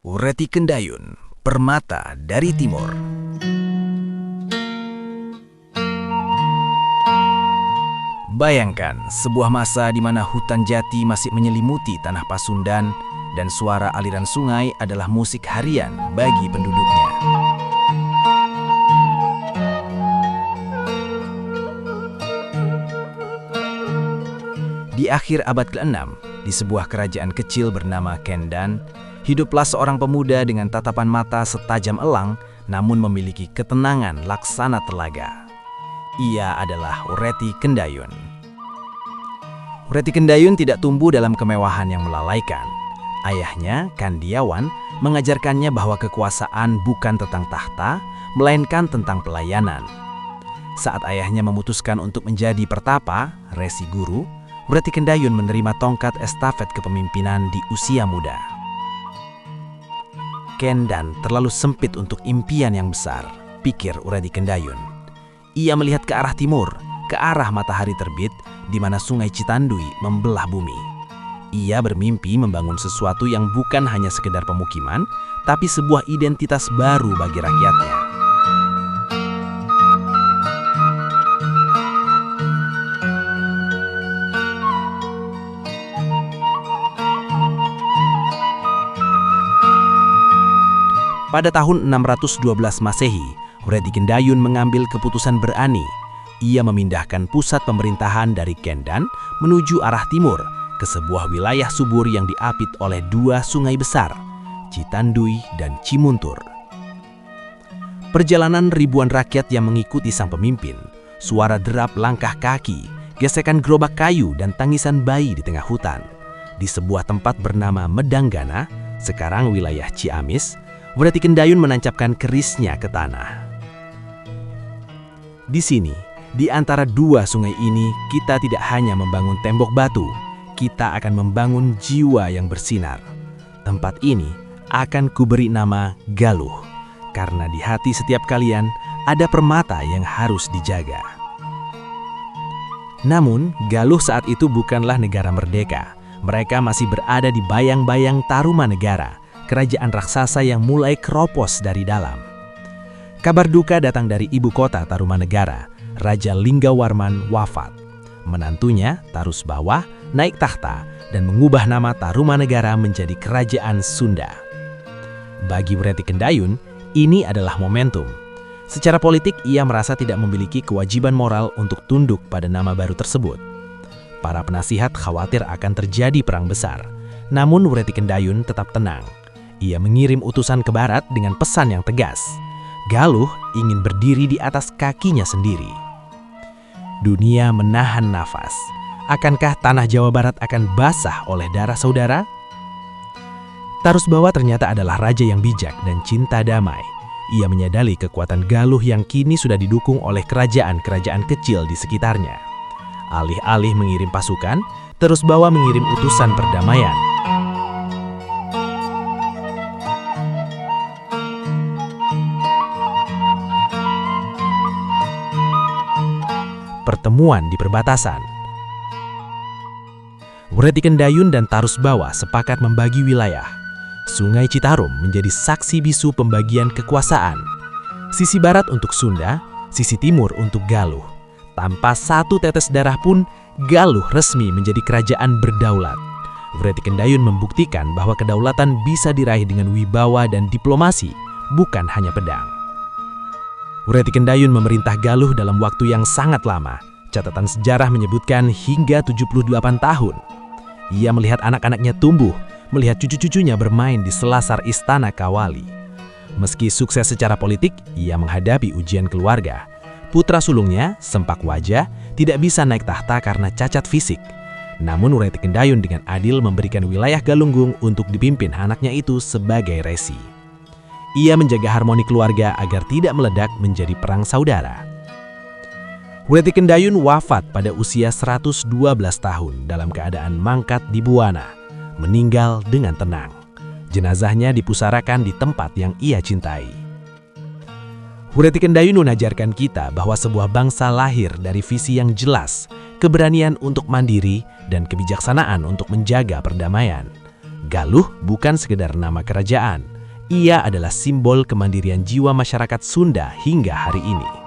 Ureti Kendayun, Permata dari Timur. Bayangkan sebuah masa di mana hutan jati masih menyelimuti tanah Pasundan dan suara aliran sungai adalah musik harian bagi penduduknya. Di akhir abad ke-6, di sebuah kerajaan kecil bernama Kendan, hiduplah seorang pemuda dengan tatapan mata setajam elang namun memiliki ketenangan laksana telaga. Ia adalah Ureti Kendayun. Ureti Kendayun tidak tumbuh dalam kemewahan yang melalaikan. Ayahnya, Kandiawan, mengajarkannya bahwa kekuasaan bukan tentang tahta, melainkan tentang pelayanan. Saat ayahnya memutuskan untuk menjadi pertapa, resi guru, Ureti Kendayun menerima tongkat estafet kepemimpinan di usia muda. Kendan terlalu sempit untuk impian yang besar, pikir Ureti Kendayun. Ia melihat ke arah timur, ke arah matahari terbit, di mana sungai Citandui membelah bumi. Ia bermimpi membangun sesuatu yang bukan hanya sekedar pemukiman, tapi sebuah identitas baru bagi rakyatnya. Pada tahun 612 Masehi, Ureti Kendayun mengambil keputusan berani. Ia memindahkan pusat pemerintahan dari Kendan menuju arah timur ke sebuah wilayah subur yang diapit oleh dua sungai besar, Citandui dan Cimuntur. Perjalanan ribuan rakyat yang mengikuti sang pemimpin, suara derap langkah kaki, gesekan gerobak kayu dan tangisan bayi di tengah hutan. Di sebuah tempat bernama Medanggana, sekarang wilayah Ciamis, Ureti Kendayun menancapkan kerisnya ke tanah. Di sini, di antara dua sungai ini, kita tidak hanya membangun tembok batu, kita akan membangun jiwa yang bersinar. Tempat ini akan kuberi nama Galuh, karena di hati setiap kalian ada permata yang harus dijaga. Namun, Galuh saat itu bukanlah negara merdeka. Mereka masih berada di bayang-bayang Tarumanegara, kerajaan raksasa yang mulai keropos dari dalam. Kabar duka datang dari ibu kota Tarumanegara. Raja Linggawarman wafat. Menantunya, Tarusbawa, naik tahta dan mengubah nama Tarumanegara menjadi Kerajaan Sunda. Bagi Ureti Kendayun, ini adalah momentum. Secara politik, ia merasa tidak memiliki kewajiban moral untuk tunduk pada nama baru tersebut. Para penasihat khawatir akan terjadi perang besar. Namun Ureti Kendayun tetap tenang. Ia mengirim utusan ke barat dengan pesan yang tegas. Galuh ingin berdiri di atas kakinya sendiri. Dunia menahan nafas. Akankah tanah Jawa Barat akan basah oleh darah saudara? Tarusbawa ternyata adalah raja yang bijak dan cinta damai. Ia menyadari kekuatan Galuh yang kini sudah didukung oleh kerajaan-kerajaan kecil di sekitarnya. Alih-alih mengirim pasukan, Tarusbawa mengirim utusan perdamaian. Pertemuan di perbatasan. Ureti Kendayun dan Tarusbawa sepakat membagi wilayah. Sungai Citarum menjadi saksi bisu pembagian kekuasaan. Sisi barat untuk Sunda, sisi timur untuk Galuh. Tanpa satu tetes darah pun, Galuh resmi menjadi kerajaan berdaulat. Ureti Kendayun membuktikan bahwa kedaulatan bisa diraih dengan wibawa dan diplomasi, bukan hanya pedang. Ureti Kendayun memerintah Galuh dalam waktu yang sangat lama. Catatan sejarah menyebutkan hingga 78 tahun. Ia melihat anak-anaknya tumbuh, melihat cucu-cucunya bermain di selasar istana Kawali. Meski sukses secara politik, ia menghadapi ujian keluarga. Putra sulungnya, Sempak Wajah, tidak bisa naik tahta karena cacat fisik. Namun Ureti Kendayun dengan adil memberikan wilayah Galunggung untuk dipimpin anaknya itu sebagai resi. Ia menjaga harmoni keluarga agar tidak meledak menjadi perang saudara. Ureti Kendayun wafat pada usia 112 tahun dalam keadaan mangkat di Buwana, meninggal dengan tenang. Jenazahnya dipusarakan di tempat yang ia cintai. Ureti Kendayun mengajarkan kita bahwa sebuah bangsa lahir dari visi yang jelas, keberanian untuk mandiri, dan kebijaksanaan untuk menjaga perdamaian. Galuh bukan sekedar nama kerajaan, Ia adalah simbol kemandirian jiwa masyarakat Sunda hingga hari ini.